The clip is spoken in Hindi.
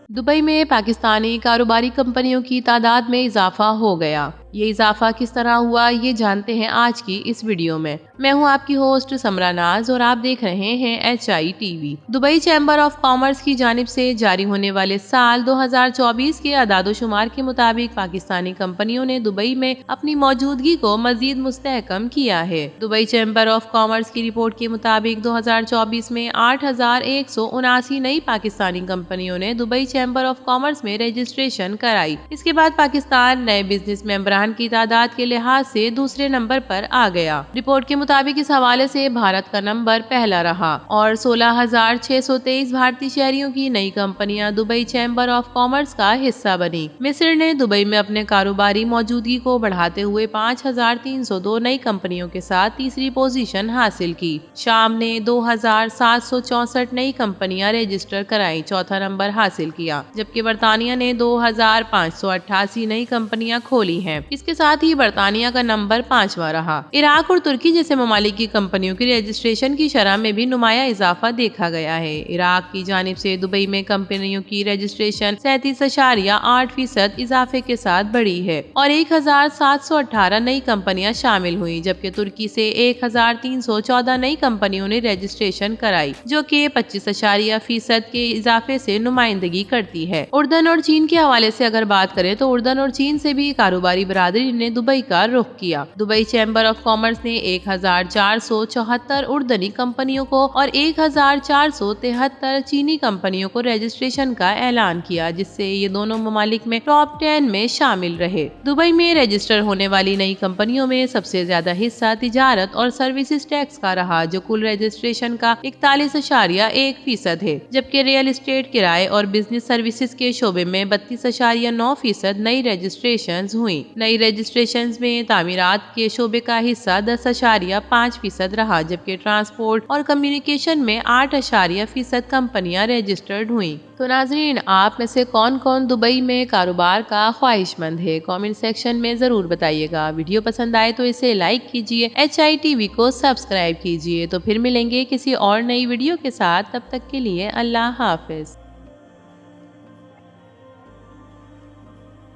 दुबई में पाकिस्तानी कारोबारी कंपनियों की तादाद में इजाफा हो गया। ये इजाफा किस तरह हुआ, ये जानते हैं आज की इस वीडियो में। मैं हूं आपकी होस्ट समरा नाज और आप देख रहे हैं HITV। Dubai chamber of commerce की जानिब से जारी होने वाले साल 2024 के अदादोशुमार के मुताबिक पाकिस्तानी कंपनियों ने दुबई में अपनी मौजूदगी को मजीद मुस्तहकम किया है। दुबई चैम्बर ऑफ कॉमर्स की रिपोर्ट के मुताबिक 2024 में 8,179 नई पाकिस्तानी कंपनियों ने दुबई चैम्बर ऑफ कॉमर्स में रजिस्ट्रेशन कराई। इसके बाद पाकिस्तान नए बिजनेस मेंबरान की तादाद के लिहाज से दूसरे नंबर पर आ गया। रिपोर्ट के मुताबिक इस हवाले से भारत का नंबर पहला रहा और 16,623 भारतीय शहरियों की नई कंपनियां दुबई चैम्बर ऑफ कॉमर्स का हिस्सा बनी। मिस्र ने दुबई में अपने कारोबारी मौजूदगी को बढ़ाते हुए 5,302 नई कंपनियों के साथ तीसरी पोजीशन हासिल की। शाम ने 2,764 नई कंपनियां रजिस्टर कराई, चौथा नंबर हासिल किया, जबकि बरतानिया ने 2,588 नई कंपनियां खोली हैं। इसके साथ ही बरतानिया का नंबर 5वां रहा। इराक और तुर्की जैसे ममालिक की कंपनियों की रजिस्ट्रेशन की शरह में भी नुमाया इजाफा देखा गया है। इराक की जानिब से दुबई में कंपनियों की रजिस्ट्रेशन 37.8% इजाफे के साथ बढ़ी है और 1,718 नई कंपनियां शामिल हुई, जबकि तुर्की से 1,314 नई कंपनियों ने रजिस्ट्रेशन कराई, जो कि 25% के इजाफे से नुमाइंदगी करती है। उर्दन और चीन के हवाले से अगर बात करें तो उर्दन और चीन से भी कारोबारी बरादरी ने दुबई का रुख किया। दुबई चैम्बर ऑफ कॉमर्स ने 1,474 उर्दनी कंपनियों को और 1,473 चीनी कंपनियों को रजिस्ट्रेशन का ऐलान किया, जिससे ये दोनों ममालिक में टॉप 10 में शामिल रहे। दुबई में रजिस्टर होने वाली नई कंपनियों में सबसे ज्यादा हिस्सा तिजारत और सर्विसेज टैक्स का रहा, जो कुल रजिस्ट्रेशन का 41.1% है, जबकि रियल एस्टेट, किराए और बिजनेस सर्विसेज के शोबे में 32.9% नई रजिस्ट्रेशन हुई। नई रजिस्ट्रेशन में तामीरात के शोबे का हिस्सा 10.5% रहा, जबकि ट्रांसपोर्ट और कम्युनिकेशन में 8% कंपनियां रजिस्टर्ड हुई। तो नाजरीन, आप में से कौन कौन दुबई में कारोबार का ख्वाहिशमंद है, कमेंट सेक्शन में जरूर बताइएगा। वीडियो पसंद आए तो इसे लाइक कीजिए, HITV को सब्सक्राइब कीजिए। तो फिर मिलेंगे किसी और नई वीडियो के साथ, तब तक के लिए अल्लाह हाफिज।